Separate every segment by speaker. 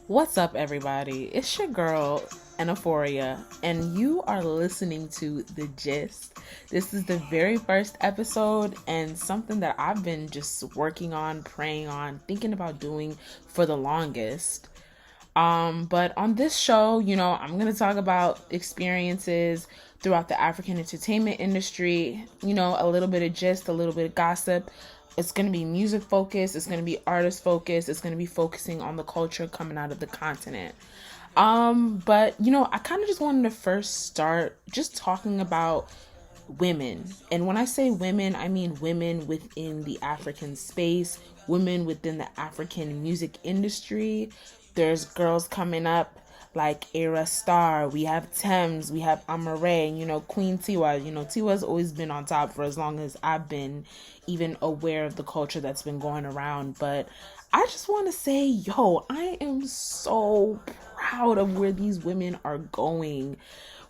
Speaker 1: What's up, everybody? It's your girl, ENOPHORIA, and you are listening to The Gist. This is the very first episode and something that I've been just working on, praying on, thinking about doing for the longest. But on this show, I'm going to talk about experiences throughout the African entertainment industry, a little bit of gist, a little bit of gossip. It's going to be music focused, it's going to be artist focused, it's going to be focusing on the culture coming out of the continent. But I kind of just wanted to first start just talking about women. And when I say women, I mean women within the African space, women within the African music industry. There's girls coming up like Era Star, we have Thames, we have Amare, Queen TIWA. TIWA's always been on top for as long as I've been even aware of the culture that's been going around. But I just want to say, I am so proud of where these women are going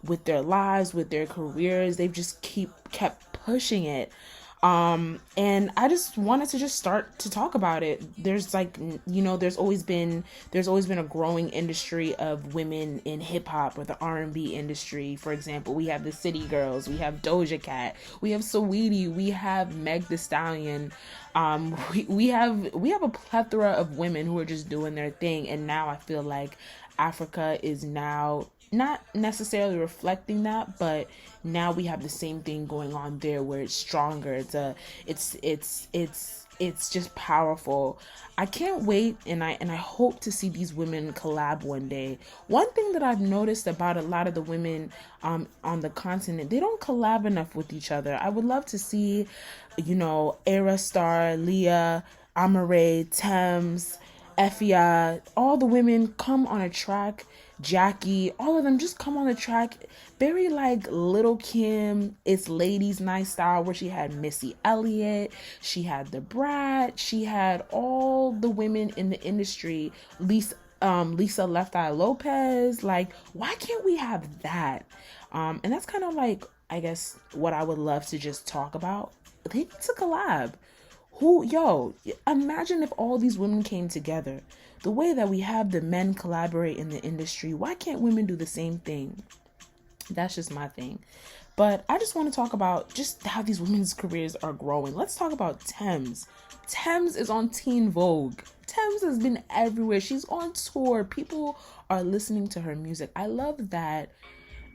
Speaker 1: with their lives, with their careers. They've just kept pushing it. And I just wanted to just start to talk about it. There's there's always been a growing industry of women in hip hop or the R&B industry. For example, we have the City Girls, we have Doja Cat, we have Saweetie, we have Meg The Stallion. We have a plethora of women who are just doing their thing, and now I feel like Africa is now not necessarily reflecting that, but now we have the same thing going on there where it's stronger. It's just powerful. I can't wait, and I hope to see these women collab one day. One thing that I've noticed about a lot of the women on the continent, they don't collab enough with each other. I would love to see, Era Star, Leah, Amare, Thames, Effia, all the women come on a track. Jackie, all of them just come on the track. Very like Little Kim, it's ladies' night style, where she had Missy Elliott, she had the Brat, she had all the women in the industry. Lisa Left Eye Lopez. Like, why can't we have that? And that's kind of like, I guess, what I would love to just talk about. They need to collab. Imagine if all these women came together. The way that we have the men collaborate in the industry, why can't women do the same thing? That's just my thing. But I just want to talk about just how these women's careers are growing. Let's talk about Thames. Thames is on Teen Vogue. Thames has been everywhere. She's on tour. People are listening to her music. I love that.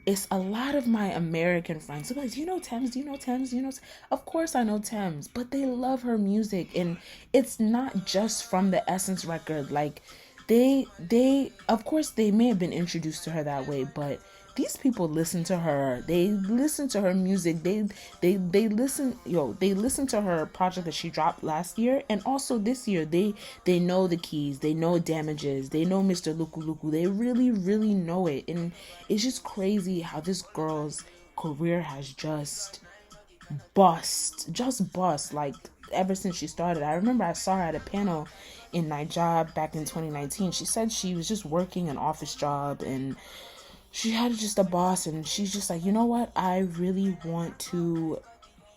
Speaker 1: It's a lot of my American friends. They're like, do you know Thames? Do you know Thames? Do you know? Of course I know Thames, but they love her music, and it's not just from the Essence record. Like, of course, they may have been introduced to her that way, but these people listen to her. They listen to her music. They listen to her project that she dropped last year, and also this year. They know the keys. They know Damages. They know Mr. Luku Luku. They really, really know it, and it's just crazy how this girl's career has just bust. Like, ever since she started. I remember I saw her at a panel in Nigeria back in 2019. She said she was just working an office job, and she had just a boss, and she's just like, you know what, I really want to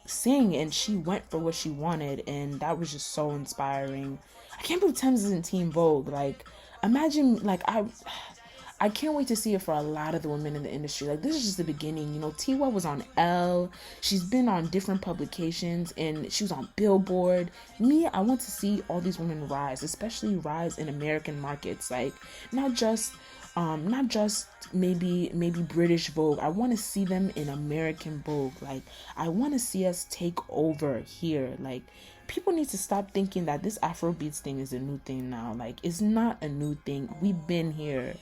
Speaker 1: sing, and she went for what she wanted, and that was just so inspiring. I can't believe Thames is in Teen Vogue. Like, imagine, like, I can't wait to see it for a lot of the women in the industry. Like, this is just the beginning. TIWA was on Elle. She's been on different publications, and she was on Billboard. I want to see all these women rise, especially rise in American markets. Like, not just maybe British Vogue. I want to see them in American Vogue. Like, I want to see us take over here. Like, people need to stop thinking that this Afrobeats thing is a new thing now. Like, it's not a new thing. We've been here.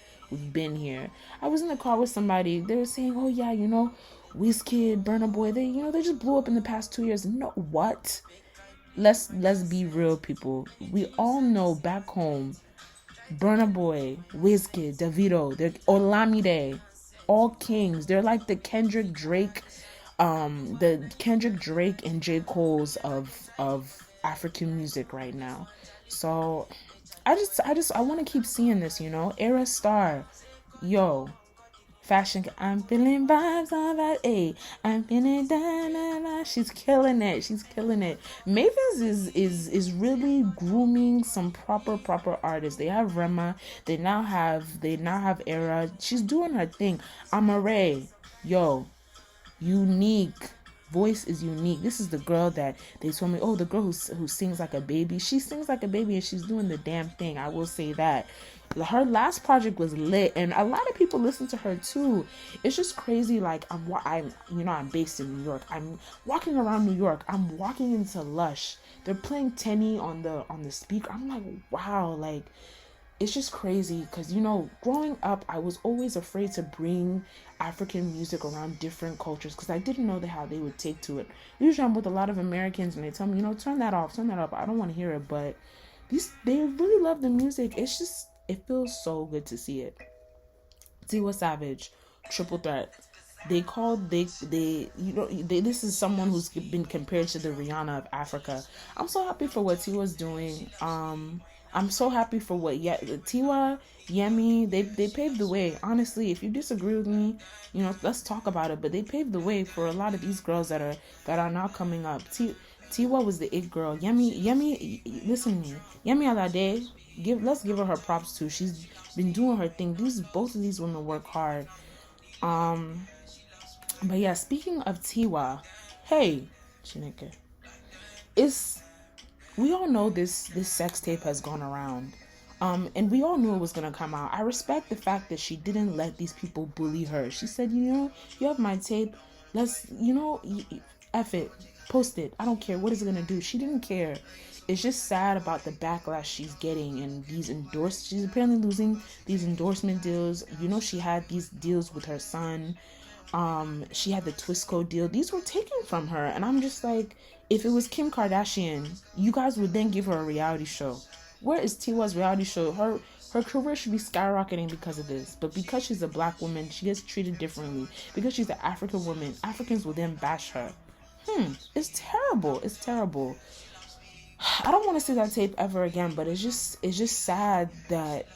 Speaker 1: I was in the car with somebody. They were saying, oh yeah, Wizkid, Burna Boy, they just blew up in the past 2 years. No, what? Let's be real, people. We all know back home, Burna Boy, Wizkid, Davido, they're Olamide, all kings. They're like the Kendrick Drake and J. Cole's of African music right now. So I want to keep seeing this, Era Star. Yo, Fashion, I'm feeling vibes on that A. I'm feeling da. She's killing it. She's killing it. Mavis is really grooming some proper artists. They have Rema. They now have Era. She's doing her thing. Amare, yo, unique. Voice is unique. This is the girl that they told me, oh, the girl who sings like a baby. She sings like a baby and she's doing the damn thing. I will say that. Her last project was lit and a lot of people listen to her too. It's just crazy. Like I'm based in New York. I'm walking around New York. I'm walking into Lush. They're playing Tenny on the speaker. I'm like, wow, like it's just crazy because, growing up, I was always afraid to bring African music around different cultures because I didn't know how they would take to it. Usually I'm with a lot of Americans and they tell me, turn that off, turn that up. I don't want to hear it, but they really love the music. It feels so good to see it. TIWA Savage, Triple Threat. This is someone who's been compared to the Rihanna of Africa. I'm so happy for what Tiwa's doing. I'm so happy for what Tiwa, Yemi, they paved the way. Honestly, if you disagree with me, let's talk about it. But they paved the way for a lot of these girls that are now coming up. Tiwa was the it girl. Yemi, listen to me. Yemi Alade, let's give her props too. She's been doing her thing. Both of these women work hard. But yeah, speaking of Tiwa, hey, Chineke, we all know this sex tape has gone around. And we all knew it was gonna come out. I respect the fact that she didn't let these people bully her. She said, you have my tape. Let's, F it, post it. I don't care. What is it gonna do? She didn't care. It's just sad about the backlash she's getting and she's apparently losing these endorsement deals. She had these deals with her son. She had the Twistco deal. These were taken from her. And I'm just like, if it was Kim Kardashian, you guys would then give her a reality show. Where is Tiwa's reality show? Her career should be skyrocketing because of this. But because she's a black woman, she gets treated differently. Because she's an African woman, Africans will then bash her. It's terrible. It's terrible. I don't want to see that tape ever again, but it's just sad that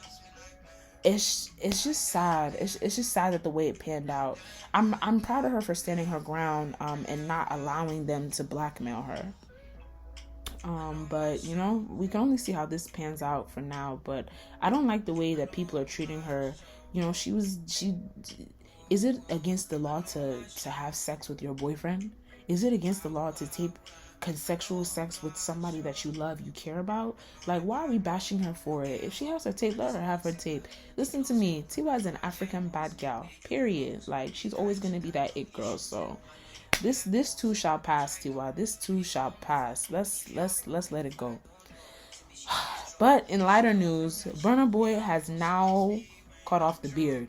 Speaker 1: it's just sad. It's just sad that the way it panned out. I'm proud of her for standing her ground and not allowing them to blackmail her. But we can only see how this pans out for now. But I don't like the way that people are treating her. Is it against the law to have sex with your boyfriend? Is it against the law to tape consensual sex with somebody that you love, you care about? Like, why are we bashing her for it? If she has her tape, let her have her tape. Listen to me, Tiwa is an African bad gal, period. Like, she's always gonna be that it girl. So this too shall pass, Tiwa. This too shall pass. Let's let it go. But in lighter news, Burna Boy has now cut off the beard.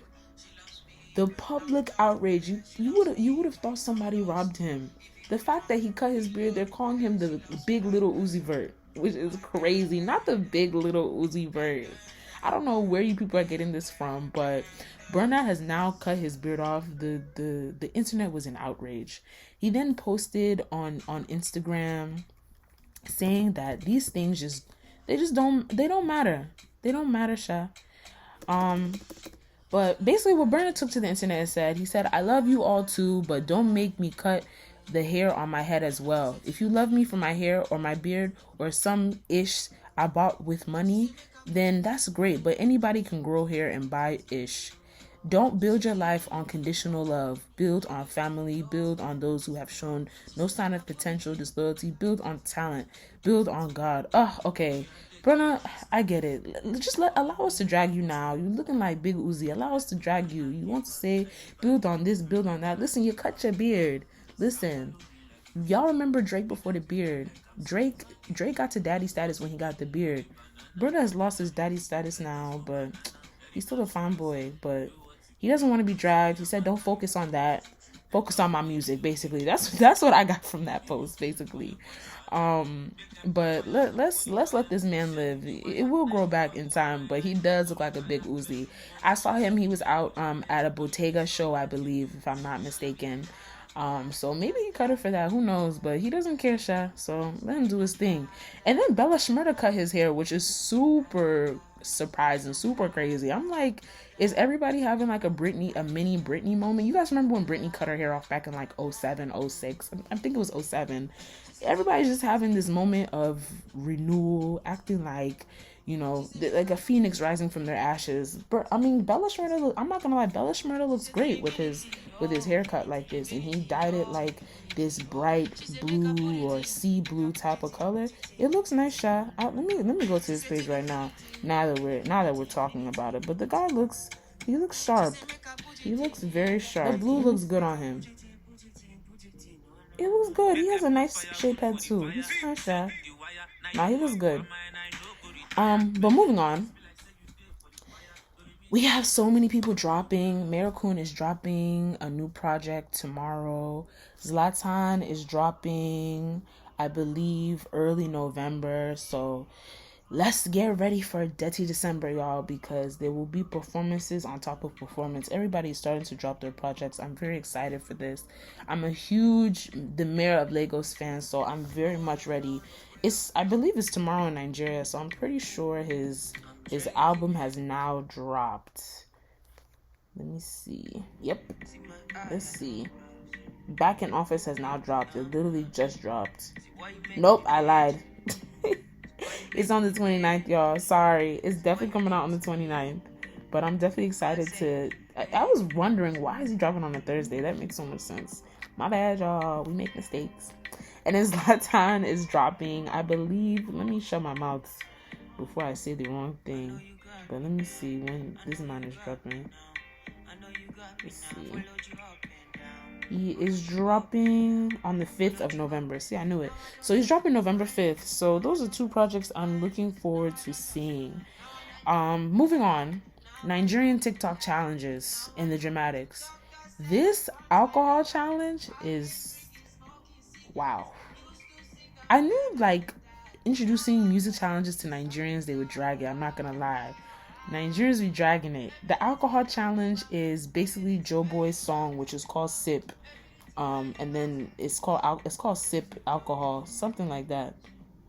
Speaker 1: The public outrage, you would have thought somebody robbed him. The fact that he cut his beard, they're calling him the Big Little Uzi Vert, which is crazy. Not the Big Little Uzi Vert. I don't know where you people are getting this from, but Burna has now cut his beard off. The internet was in outrage. He then posted on Instagram saying that these things they don't matter. They don't matter, Sha. But basically what Burna took to the internet and said, he said, I love you all too, but don't make me cut the hair on my head as well. If you love me for my hair or my beard or some ish I bought with money, then that's great. But anybody can grow hair and buy ish. Don't build your life on conditional love. Build on family. Build on those who have shown no sign of potential disloyalty. Build on talent. Build on God. Okay. Burna, I get it. Just allow us to drag you now. You're looking like Big Uzi. Allow us to drag you. You want to say, build on this, build on that. Listen, you cut your beard. Listen, y'all remember Drake before the beard? Drake got to daddy status when he got the beard. Burna has lost his daddy status now, but he's still a fine boy. But he doesn't want to be dragged. He said, don't focus on that. Focus on my music, basically. That's what I got from that post, basically. But let's let this man live. It will grow back in time, but he does look like a Big Uzi. I saw him. He was out at a Bottega show, I believe, if I'm not mistaken. So maybe he cut it for that. Who knows? But he doesn't care, Sha. So let him do his thing. And then Bella Shmurda cut his hair, which is super surprised and super crazy. I'm like, is everybody having like a mini Britney moment? You guys remember when Britney cut her hair off back in like 07, 06? I think it was 07. Everybody's just having this moment of renewal, acting like, like a phoenix rising from their ashes. But I mean, Bella Shmurda, I'm not gonna lie, Bella Shmurda looks great with his haircut like this, and he dyed it like this bright blue or sea blue type of color. It looks nice, Sha. Let me go to his page right now. Now that we're talking about it, but the guy looks sharp. He looks very sharp. The blue looks good on him. It looks good. He has a nice shape head too. He's nice, Sha. Nah, he looks good. But moving on. We have so many people dropping. Merakun is dropping a new project tomorrow. Zlatan is dropping, I believe, early November. So let's get ready for Dirty December, y'all, because there will be performances on top of performance. Everybody's starting to drop their projects. I'm very excited for this. I'm a huge The Mayor of Lagos fan, so I'm very much ready. I believe it's tomorrow in Nigeria, so I'm pretty sure his album has now dropped. Let me see. Yep. Let's see. Back in Office has now dropped. It literally just dropped. Nope, I lied. It's on the 29th, y'all. Sorry. It's definitely coming out on the 29th. But I'm definitely excited to... I was wondering, why is he dropping on a Thursday? That makes so much sense. My bad, y'all. We make mistakes. And then Zlatan is dropping, I believe... Let me shut my mouth before I say the wrong thing. But let me see when this man is dropping. Let's see. He is dropping on the 5th of November. See, I knew it. So he's dropping November 5th. So those are two projects I'm looking forward to seeing. Moving on. Nigerian TikTok challenges in the dramatics. This alcohol challenge is... wow. I knew, like, introducing music challenges to Nigerians, they would drag it. I'm not gonna lie. Nigerians be dragging it. The alcohol challenge is basically Joe Boy's song, which is called Sip. And then it's called Sip Alcohol, something like that.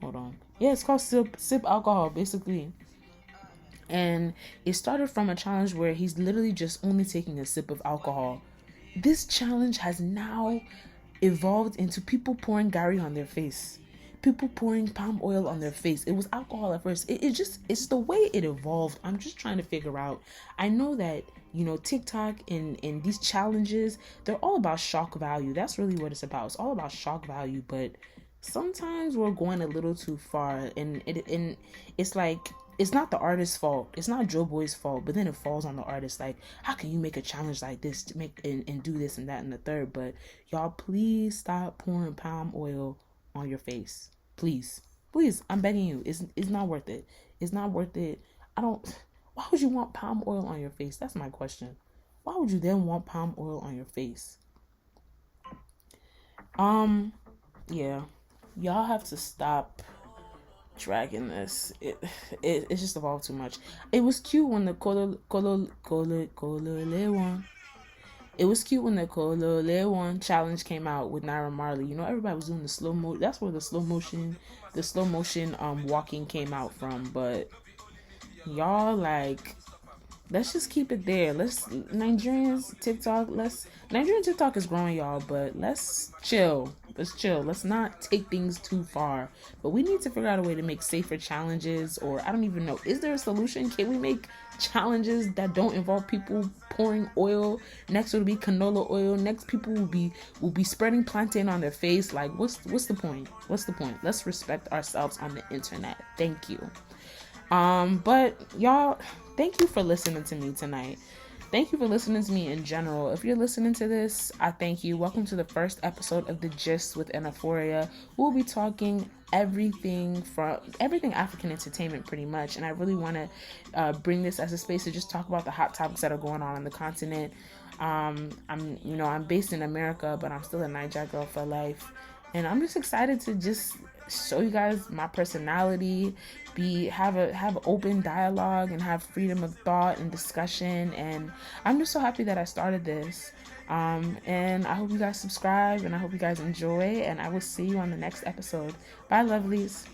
Speaker 1: Hold on. Yeah, it's called Sip Alcohol, basically. And it started from a challenge where he's literally just only taking a sip of alcohol. This challenge has now evolved into people pouring Gary on their face. People pouring palm oil on their face. It was alcohol at first. It's the way it evolved. I'm just trying to figure out. I know that, TikTok and these challenges, they're all about shock value. That's really what it's about. It's all about shock value, but sometimes we're going a little too far, and it's like, it's not the artist's fault. It's not Joe Boy's fault, but then it falls on the artist. Like, how can you make a challenge like this to make and do this and that and the third? But y'all, please stop pouring palm oil on your face. Please, I'm begging you. It's not worth it. It's not worth it. Why would you want palm oil on your face? That's my question. Why would you then want palm oil on your face? Yeah, y'all have to stop dragging this. It's just evolved too much. It was cute when the Kolole one. It was cute when the Kolole one challenge came out with Naira Marley. Everybody was doing the slow mo. That's where the slow motion walking came out from. But y'all, like, let's just keep it there. Nigerian TikTok is growing, y'all, but let's chill. Let's not take things too far. But we need to figure out a way to make safer challenges, or I don't even know. Is there a solution? Can we make challenges that don't involve people pouring oil? Next will be canola oil. Next people will be spreading plantain on their face. Like, what's the point? Let's respect ourselves on the internet. Thank you. But y'all, thank you for listening to me tonight. Thank you for listening to me in general. If you're listening to this, I thank you. Welcome to the first episode of The Gist with ENOPHORIA. We'll be talking everything African entertainment pretty much. And I really want to bring this as a space to just talk about the hot topics that are going on the continent. I'm based in America, but I'm still a Niger girl for life. And I'm just excited to just show you guys my personality, have an open dialogue, and have freedom of thought and discussion. And I'm just so happy that I started this. And I hope you guys subscribe, and I hope you guys enjoy, and I will see you on the next episode. Bye, lovelies.